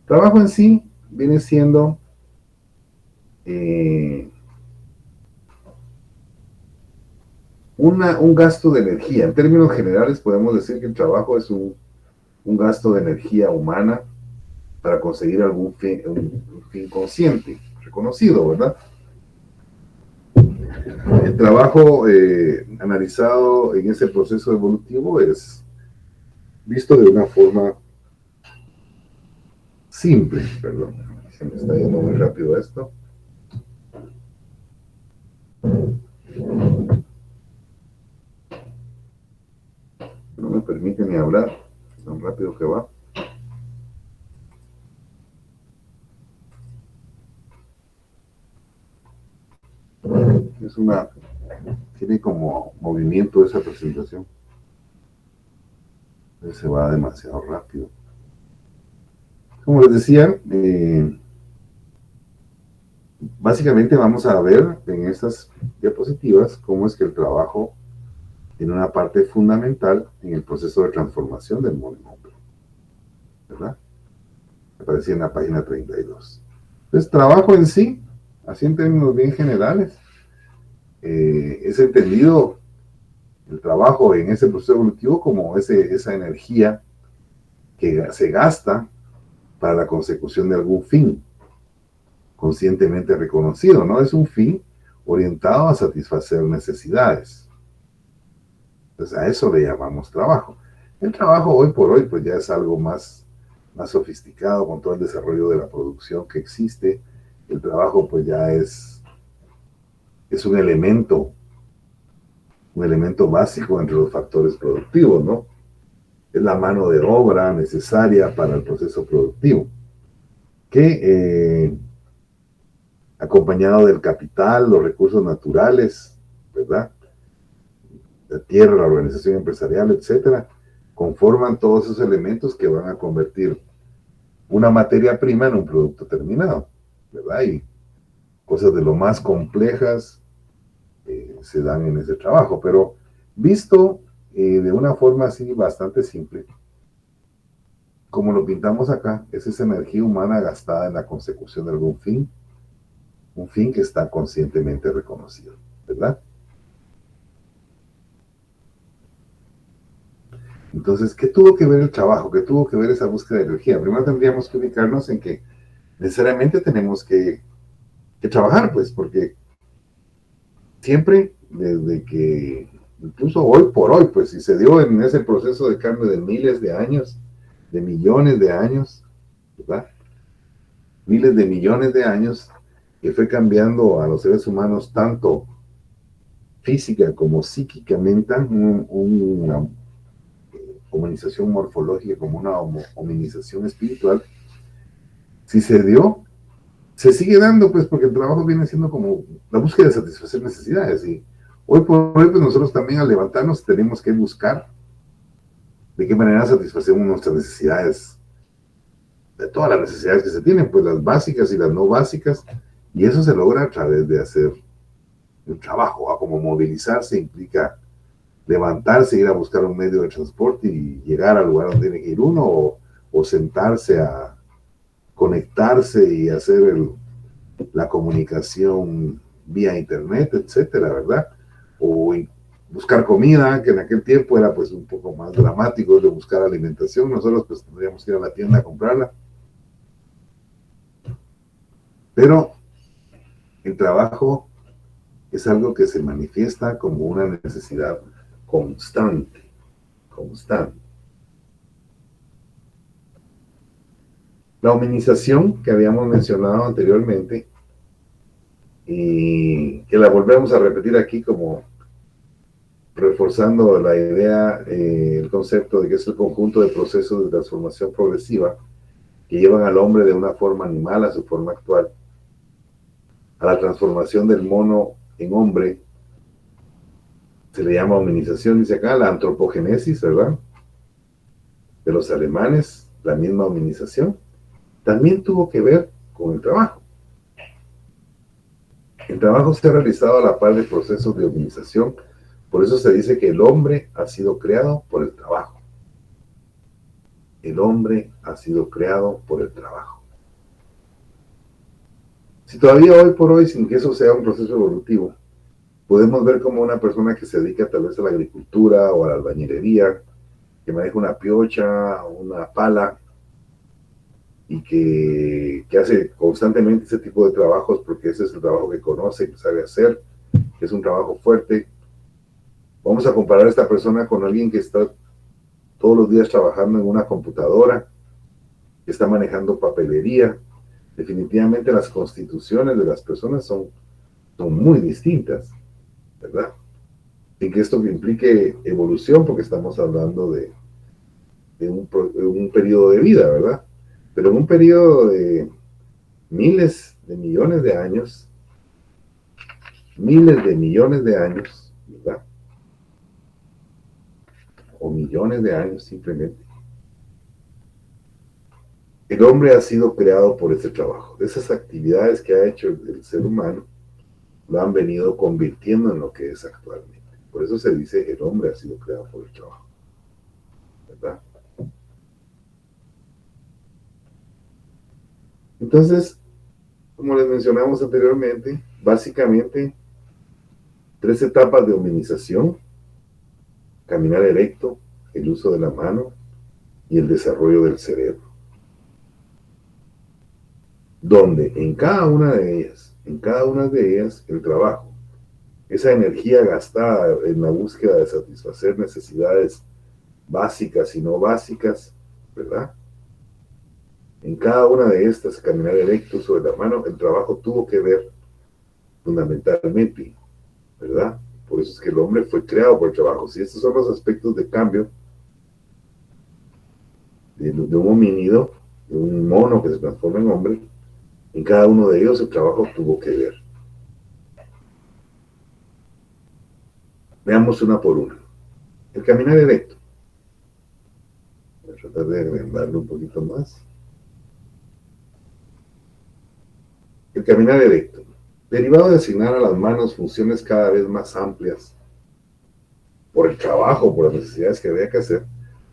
El trabajo en sí viene siendo un gasto de energía. En términos generales podemos decir que el trabajo es un gasto de energía humana para conseguir algún fin, un fin consciente, reconocido, ¿verdad? El trabajo analizado en ese proceso evolutivo es visto de una forma simple, perdón, se me está yendo muy rápido esto. No me permite ni hablar, tan rápido que va. Tiene como movimiento esa presentación. Se va demasiado rápido. Como les decía, básicamente vamos a ver en estas diapositivas cómo es que el trabajo tiene una parte fundamental en el proceso de transformación del mono, ¿verdad? Aparece en la página 32. Entonces, trabajo en sí, así en términos bien generales, es entendido el trabajo en ese proceso evolutivo como esa energía que se gasta para la consecución de algún fin conscientemente reconocido, ¿no? Es un fin orientado a satisfacer necesidades. Entonces, a eso le llamamos trabajo. El trabajo hoy por hoy, pues ya es algo más sofisticado con todo el desarrollo de la producción que existe. El trabajo, pues ya es un elemento básico entre los factores productivos, ¿no? Es la mano de obra necesaria para el proceso productivo, que acompañado del capital, los recursos naturales, ¿verdad? La tierra, la organización empresarial, etcétera, conforman todos esos elementos que van a convertir una materia prima en un producto terminado, ¿verdad? Y cosas de lo más complejas se dan en ese trabajo, pero visto de una forma así bastante simple, como lo pintamos acá, es esa energía humana gastada en la consecución de algún fin, un fin que está conscientemente reconocido, ¿verdad? Entonces, ¿qué tuvo que ver el trabajo? ¿Qué tuvo que ver esa búsqueda de energía? Primero tendríamos que ubicarnos en que necesariamente tenemos que trabajar, pues, porque siempre, desde que, incluso hoy por hoy, pues, si se dio en ese proceso de cambio de miles de años, de millones de años, ¿verdad? Miles de millones de años, que fue cambiando a los seres humanos tanto física como psíquicamente, una hominización morfológica como una hominización espiritual, si se dio, se sigue dando, pues, porque el trabajo viene siendo como la búsqueda de satisfacer necesidades. Y hoy por hoy, pues, nosotros también al levantarnos tenemos que buscar de qué manera satisfacemos nuestras necesidades, de todas las necesidades que se tienen, pues las básicas y las no básicas, y eso se logra a través de hacer un trabajo, como movilizarse implica levantarse, ir a buscar un medio de transporte y llegar al lugar donde tiene que ir uno, o sentarse a conectarse y hacer la comunicación vía internet, etcétera, ¿verdad? O buscar comida, que en aquel tiempo era pues un poco más dramático de buscar alimentación. Nosotros pues tendríamos que ir a la tienda a comprarla. Pero el trabajo es algo que se manifiesta como una necesidad constante. La hominización que habíamos mencionado anteriormente y que la volvemos a repetir aquí como reforzando la idea, el concepto de que es el conjunto de procesos de transformación progresiva que llevan al hombre de una forma animal a su forma actual, a la transformación del mono en hombre, se le llama hominización, dice acá, la antropogénesis, ¿verdad? De los alemanes, la misma hominización, también tuvo que ver con el trabajo. El trabajo se ha realizado a la par de procesos de hominización, por eso se dice que el hombre ha sido creado por el trabajo. El hombre ha sido creado por el trabajo. Si todavía hoy por hoy, sin que eso sea un proceso evolutivo, podemos ver como una persona que se dedica tal vez a la agricultura o a la albañilería, que maneja una piocha o una pala y que hace constantemente ese tipo de trabajos porque ese es el trabajo que conoce, que sabe hacer, que es un trabajo fuerte. Vamos a comparar a esta persona con alguien que está todos los días trabajando en una computadora, que está manejando papelería. Definitivamente las constituciones de las personas son muy distintas, ¿verdad? Sin que esto implique evolución, porque estamos hablando de un periodo de vida, ¿verdad? Pero en un periodo de miles de millones de años, ¿verdad? O millones de años simplemente. El hombre ha sido creado por ese trabajo. Esas actividades que ha hecho el ser humano lo han venido convirtiendo en lo que es actualmente. Por eso se dice el hombre ha sido creado por el trabajo, ¿verdad? Entonces, como les mencionamos anteriormente, básicamente 3 etapas de hominización: caminar erecto, el uso de la mano y el desarrollo del cerebro. Donde en cada una de ellas, el trabajo, esa energía gastada en la búsqueda de satisfacer necesidades básicas y no básicas, ¿verdad? En cada una de estas, caminar erecto sobre la mano, el trabajo tuvo que ver fundamentalmente, ¿verdad? Por eso es que el hombre fue creado por el trabajo. Si estos son los aspectos de cambio de un homínido, de un mono que se transforma en hombre, en cada uno de ellos el trabajo tuvo que ver. Veamos una por una. El caminar erecto. Voy a tratar de agrandarlo un poquito más. El caminar erecto. Derivado de asignar a las manos funciones cada vez más amplias por el trabajo, por las necesidades que había que hacer,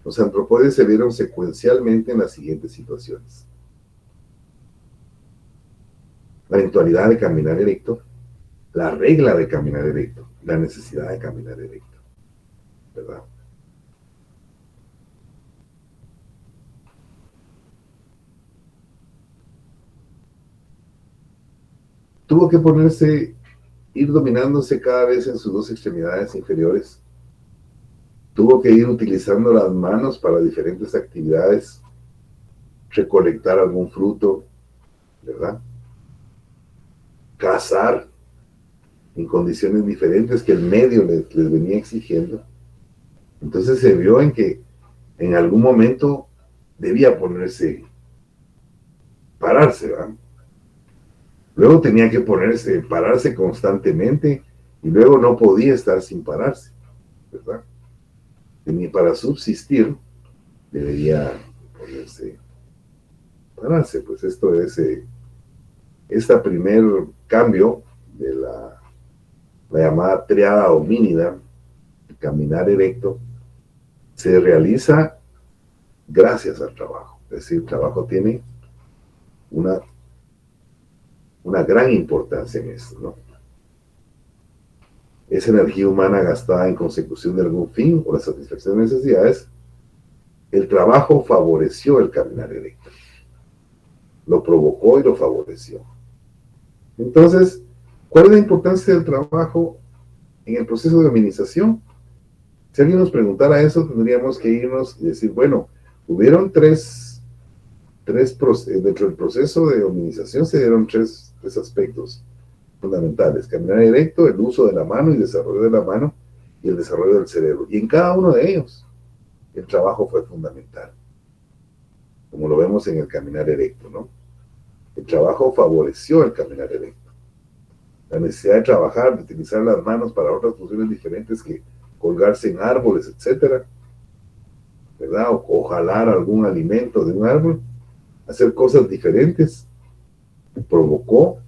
los antropóides se vieron secuencialmente en las siguientes situaciones. La eventualidad de caminar erecto, la regla de caminar erecto, la necesidad de caminar erecto, ¿verdad? Tuvo que ir dominándose cada vez en sus 2 extremidades inferiores. Tuvo que ir utilizando las manos para diferentes actividades, recolectar algún fruto, ¿verdad? Cazar en condiciones diferentes que el medio les venía exigiendo. Entonces se vio en que en algún momento debía pararse, ¿verdad? Luego tenía que pararse constantemente y luego no podía estar sin pararse, ¿verdad? Ni para subsistir debería pararse. Pues esto es este primer cambio de la llamada triada homínida, el caminar erecto, se realiza gracias al trabajo. Es decir, el trabajo tiene una gran importancia en esto, ¿no? Esa energía humana gastada en consecución de algún fin o la satisfacción de necesidades, el trabajo favoreció el caminar erecto. Lo provocó y lo favoreció. Entonces, ¿cuál es la importancia del trabajo en el proceso de hominización? Si alguien nos preguntara eso, tendríamos que irnos y decir, bueno, hubieron 3 dentro del proceso de hominización se dieron tres aspectos fundamentales: caminar erecto, el uso de la mano y desarrollo de la mano, y el desarrollo del cerebro. Y en cada uno de ellos, el trabajo fue fundamental, como lo vemos en el caminar erecto, ¿no? El trabajo favoreció el caminar erecto. La necesidad de trabajar, de utilizar las manos para otras funciones diferentes que colgarse en árboles, etcétera, ¿verdad? O jalar algún alimento de un árbol, hacer cosas diferentes, provocado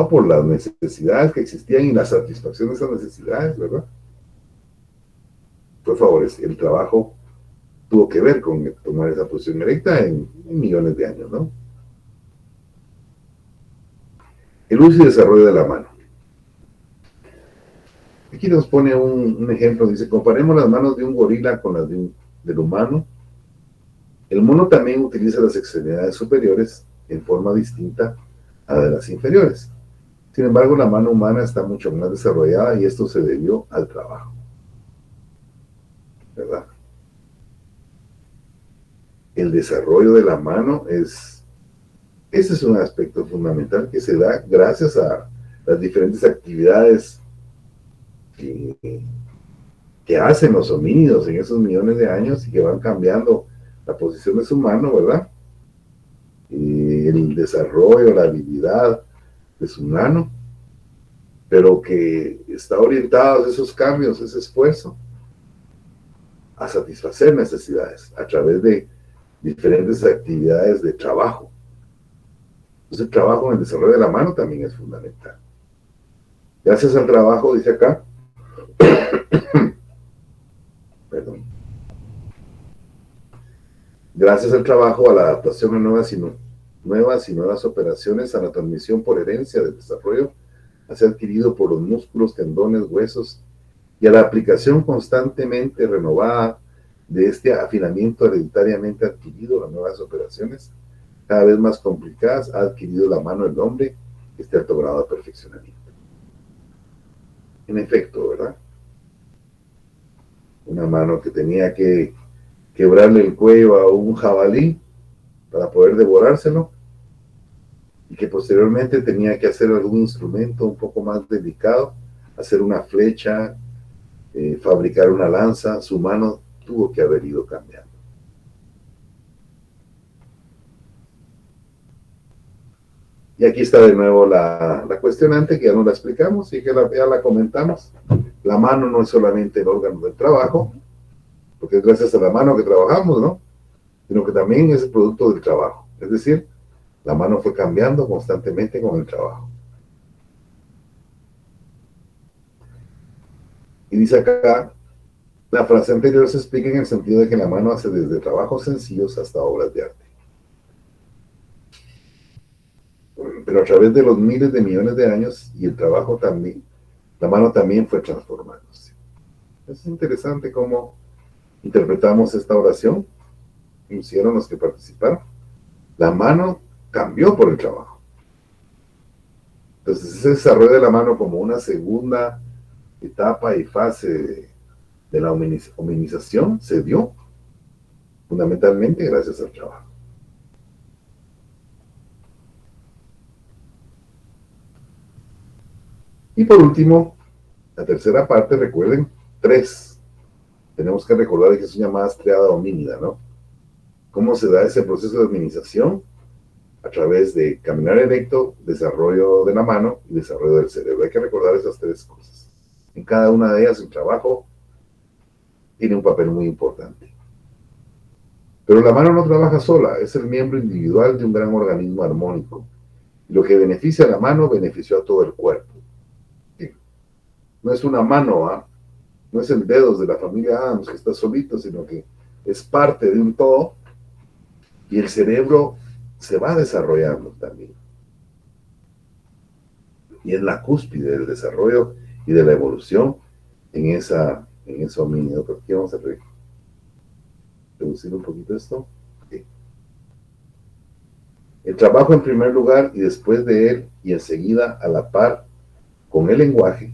por las necesidades que existían y la satisfacción de esas necesidades, ¿verdad? Fue favorecido. El trabajo tuvo que ver con tomar esa posición erecta en millones de años, ¿no? El uso y desarrollo de la mano. Aquí nos pone un ejemplo, dice: comparemos las manos de un gorila con las del humano. El mono también utiliza las extremidades superiores en forma distinta a la de las inferiores. Sin embargo, la mano humana está mucho más desarrollada y esto se debió al trabajo, ¿verdad? El desarrollo de la mano ese es un aspecto fundamental que se da gracias a las diferentes actividades que hacen los homínidos en esos millones de años y que van cambiando la posición de su mano, ¿verdad? El desarrollo, la habilidad de su mano, pero que está orientado a esos cambios, ese esfuerzo, a satisfacer necesidades a través de diferentes actividades de trabajo. Entonces, el trabajo en el desarrollo de la mano también es fundamental. Gracias al trabajo, dice acá, perdón. Gracias al trabajo, a la adaptación a nuevas y nuevas operaciones, a la transmisión por herencia del desarrollo, a ser adquirido por los músculos, tendones, huesos, y a la aplicación constantemente renovada de este afinamiento hereditariamente adquirido, las nuevas operaciones, cada vez más complicadas, ha adquirido la mano del hombre este alto grado de perfeccionamiento. En efecto, ¿verdad? Una mano que tenía que quebrarle el cuello a un jabalí para poder devorárselo, y que posteriormente tenía que hacer algún instrumento un poco más delicado, hacer una flecha, fabricar una lanza. Su mano tuvo que haber ido cambiando. Y aquí está de nuevo la cuestionante, que ya no la explicamos y que ya la comentamos. La mano no es solamente el órgano del trabajo, porque es gracias a la mano que trabajamos, ¿no? Sino que también es el producto del trabajo. Es decir, la mano fue cambiando constantemente con el trabajo. Y dice acá, la frase anterior se explica en el sentido de que la mano hace desde trabajos sencillos hasta obras de arte. Pero a través de los miles de millones de años y el trabajo también, la mano también fue transformándose. Es interesante cómo interpretamos esta oración, hicieron los que participaron. La mano cambió por el trabajo. Entonces ese desarrollo de la mano como una segunda etapa y fase de la hominización se dio fundamentalmente gracias al trabajo. Y por último, la tercera parte, recuerden, 3. Tenemos que recordar que es una llamada triada homínida, ¿no? ¿Cómo se da ese proceso de hominización? A través de caminar erecto, desarrollo de la mano y desarrollo del cerebro. Hay que recordar esas 3 cosas. En cada una de ellas el trabajo tiene un papel muy importante. Pero la mano no trabaja sola, es el miembro individual de un gran organismo armónico. Y lo que beneficia a la mano, benefició a todo el cuerpo. No es una mano, no es el dedo de la familia Adams que está solito, sino que es parte de un todo, y el cerebro se va desarrollando también. Y es la cúspide del desarrollo y de la evolución en ese homínido. Pero aquí vamos a reducir un poquito esto. Okay. El trabajo en primer lugar y después de él y enseguida a la par con el lenguaje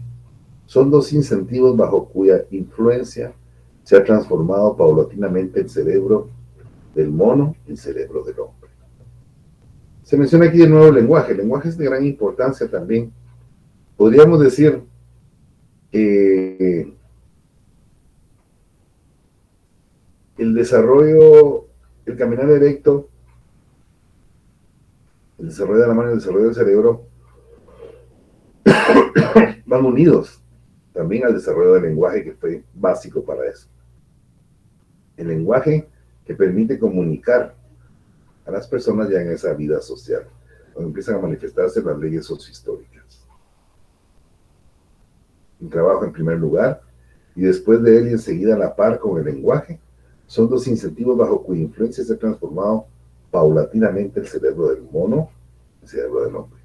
son 2 incentivos bajo cuya influencia se ha transformado paulatinamente el cerebro del mono y cerebro del hombre. Se menciona aquí de nuevo el lenguaje. El lenguaje es de gran importancia también. Podríamos decir que el desarrollo, el caminar erecto, el desarrollo de la mano y el desarrollo del cerebro van unidos también al desarrollo del lenguaje, que fue básico para eso. El lenguaje que permite comunicar a las personas ya en esa vida social, cuando empiezan a manifestarse las leyes sociohistóricas. El trabajo en primer lugar, y después de él y enseguida a la par con el lenguaje, son dos incentivos bajo cuya influencia se ha transformado paulatinamente el cerebro del mono, el cerebro del hombre.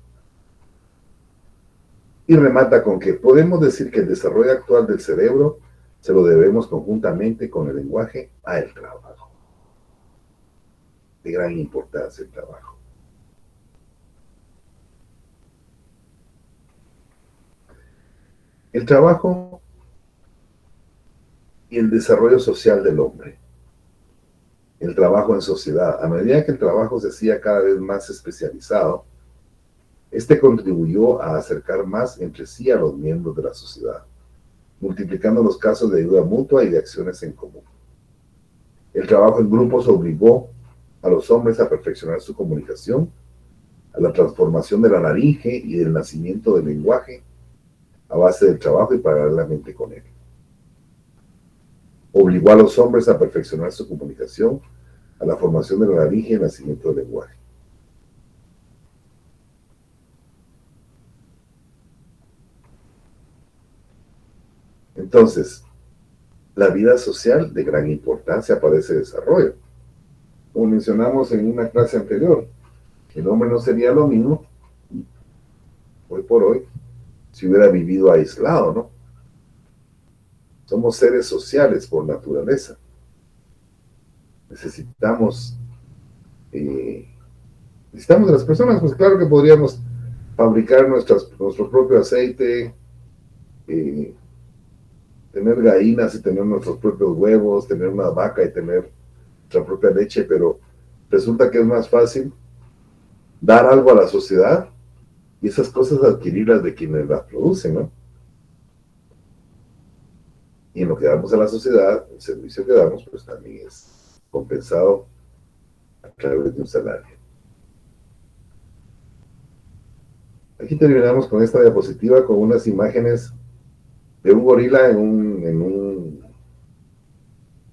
Y remata con que podemos decir que el desarrollo actual del cerebro se lo debemos conjuntamente con el lenguaje al trabajo. De gran importancia el trabajo. El trabajo y el desarrollo social del hombre. El trabajo en sociedad. A medida que el trabajo se hacía cada vez más especializado, este contribuyó a acercar más entre sí a los miembros de la sociedad, multiplicando los casos de ayuda mutua y de acciones en común. El trabajo en grupos obligó a los hombres a perfeccionar su comunicación, a la transformación de la laringe y del nacimiento del lenguaje a base del trabajo y paralelamente con él. Obligó a los hombres a perfeccionar su comunicación, a la formación de la laringe y el nacimiento del lenguaje. Entonces, la vida social de gran importancia para ese desarrollo. Como mencionamos en una clase anterior, el hombre no sería lo mismo, hoy por hoy, si hubiera vivido aislado, ¿no? Somos seres sociales por naturaleza. Necesitamos de las personas, pues claro que podríamos fabricar nuestro propio aceite, tener gallinas y tener nuestros propios huevos, tener una vaca y tener nuestra propia leche, pero resulta que es más fácil dar algo a la sociedad y esas cosas adquirirlas de quienes las producen, ¿no? Y en lo que damos a la sociedad, el servicio que damos, pues también es compensado a través de un salario. Aquí terminamos con esta diapositiva con unas imágenes de un gorila en un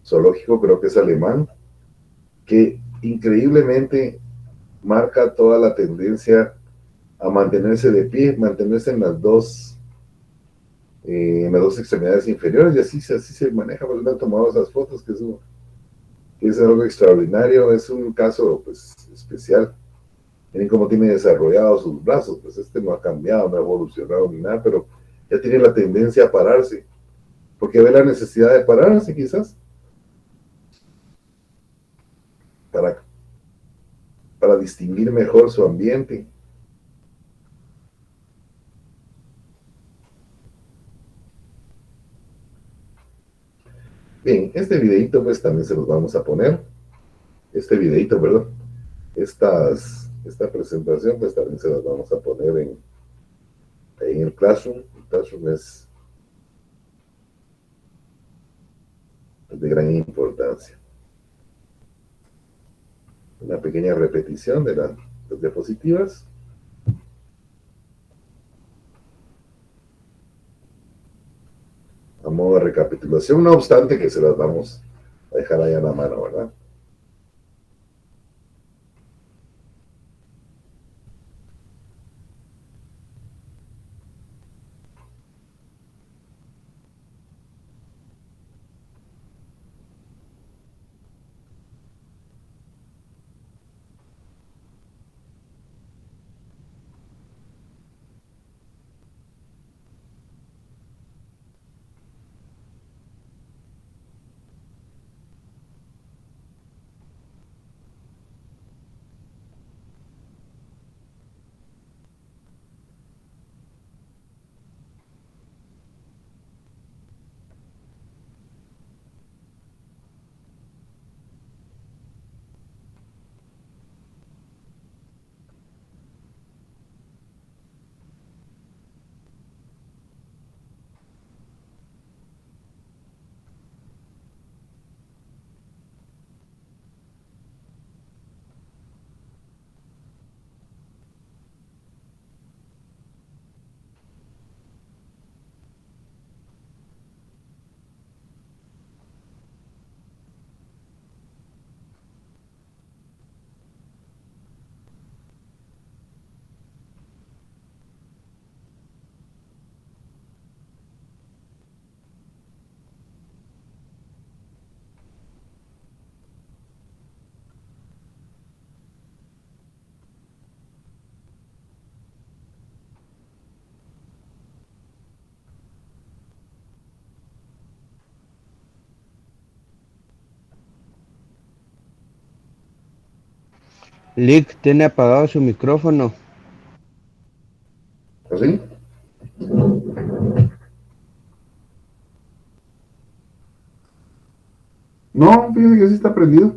zoológico, creo que es alemán, que increíblemente marca toda la tendencia a mantenerse de pie, mantenerse en las dos extremidades inferiores, y así se maneja. Pues me han tomado esas fotos, que es algo extraordinario, es un caso pues especial. Miren cómo tiene desarrollados sus brazos, pues este no ha cambiado, no ha evolucionado ni nada, pero ya tiene la tendencia a pararse, porque ve la necesidad de pararse quizás, para distinguir mejor su ambiente. Bien, este videito pues también se los vamos a poner, perdón, esta presentación pues también se las vamos a poner en el Classroom. El Classroom es de gran importancia. Una pequeña repetición de las diapositivas. A modo de recapitulación, no obstante que se las vamos a dejar ahí a la mano, ¿verdad? Lick tiene apagado su micrófono. ¿Así? No, fíjense que sí está prendido.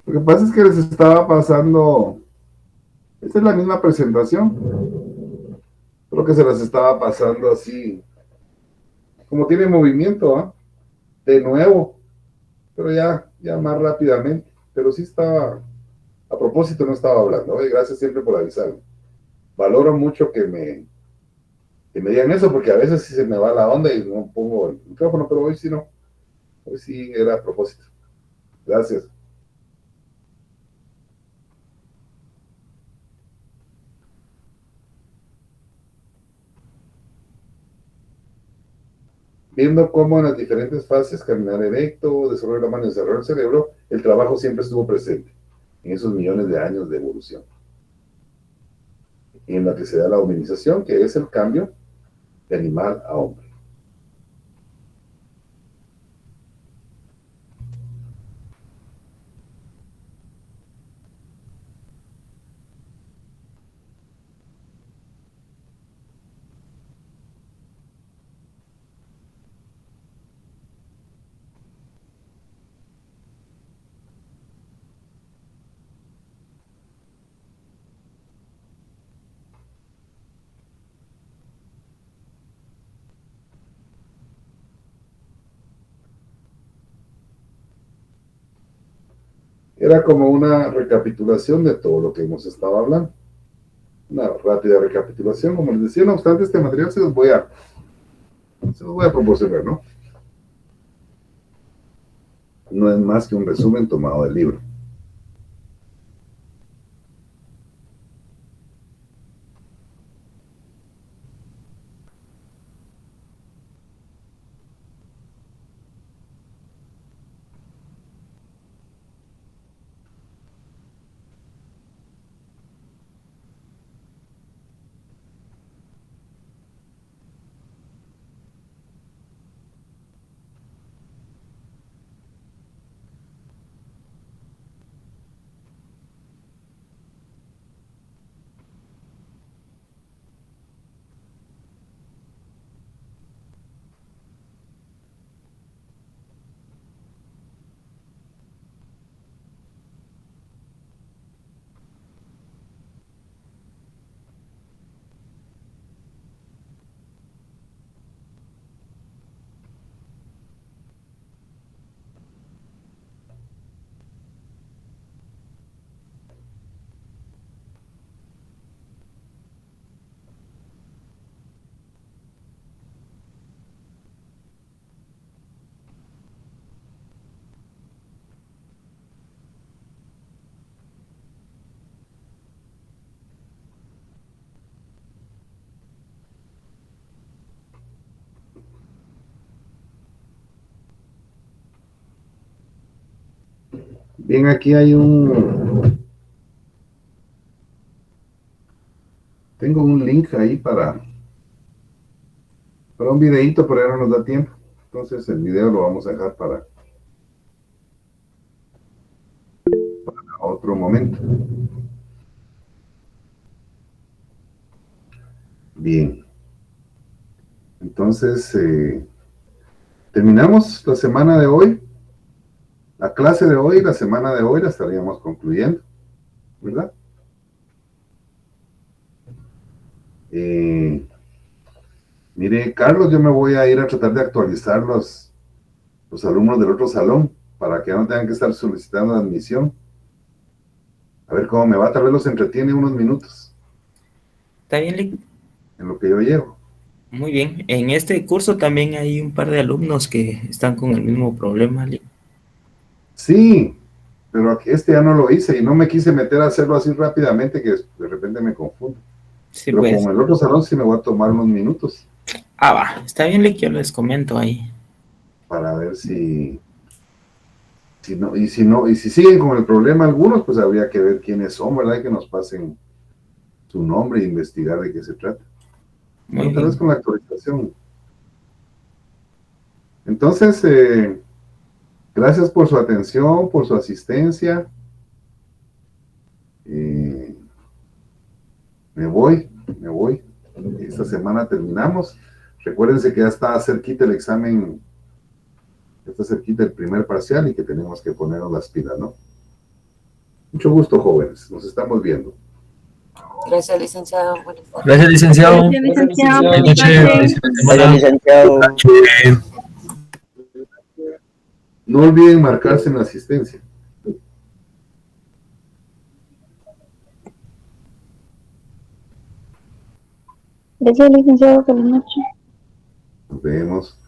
Lo que pasa es que les estaba pasando. Esta es la misma presentación. Creo que se las estaba pasando así. Como tiene movimiento, ¿ah? De nuevo. Pero ya más rápidamente. Pero sí estaba. A propósito, no estaba hablando. Oye, gracias siempre por avisarme. Valoro mucho que me digan eso, porque a veces sí se me va la onda y no pongo el micrófono, pero hoy sí no. Hoy sí era a propósito. Gracias. Viendo cómo en las diferentes fases, caminar erecto, desarrollo de la mano y desarrollo del cerebro, el trabajo siempre estuvo presente en esos millones de años de evolución. Y en la que se da la hominización, que es el cambio de animal a hombre. Era como una recapitulación de todo lo que hemos estado hablando. Una rápida recapitulación, como les decía, no obstante, este material se los voy a proporcionar, ¿no? No es más que un resumen tomado del libro. Bien, aquí hay tengo un link ahí para un videíto, pero ya no nos da tiempo. Entonces el video lo vamos a dejar para otro momento. Bien. Entonces, terminamos la semana de hoy. La clase de hoy, la semana de hoy la estaríamos concluyendo, ¿verdad? Mire, Carlos, yo me voy a ir a tratar de actualizar los alumnos del otro salón para que no tengan que estar solicitando admisión. A ver cómo me va, tal vez los entretiene unos minutos Está bien, Lick. en lo que yo llego. Muy bien. En este curso también hay un par de alumnos que están con el mismo problema, Lick. Sí, pero aquí este ya no lo hice y no me quise meter a hacerlo así rápidamente que de repente me confundo. Sí, Pero pues. como en el otro salón sí me voy a tomar unos minutos Ah, va. Está bien, Lick, yo les comento ahí. para ver si no, y si siguen con el problema algunos, pues habría que ver quiénes son, ¿verdad? Y que nos pasen su nombre e investigar de qué se trata. Muy Bueno, tal vez bien. con la actualización. Entonces, gracias por su atención, por su asistencia. Me voy. Esta semana terminamos. Recuérdense que ya está cerquita el examen, ya está cerquita el primer parcial y que tenemos que ponernos las pilas, ¿no? Mucho gusto, jóvenes. Nos estamos viendo. Gracias, licenciado. Buenas tardes. Gracias, licenciado. Gracias, licenciado. Buenas noches. Feliz Vaya, semana. licenciado. No olviden marcarse en la asistencia. Gracias, licenciado. Feliz noche. Nos vemos.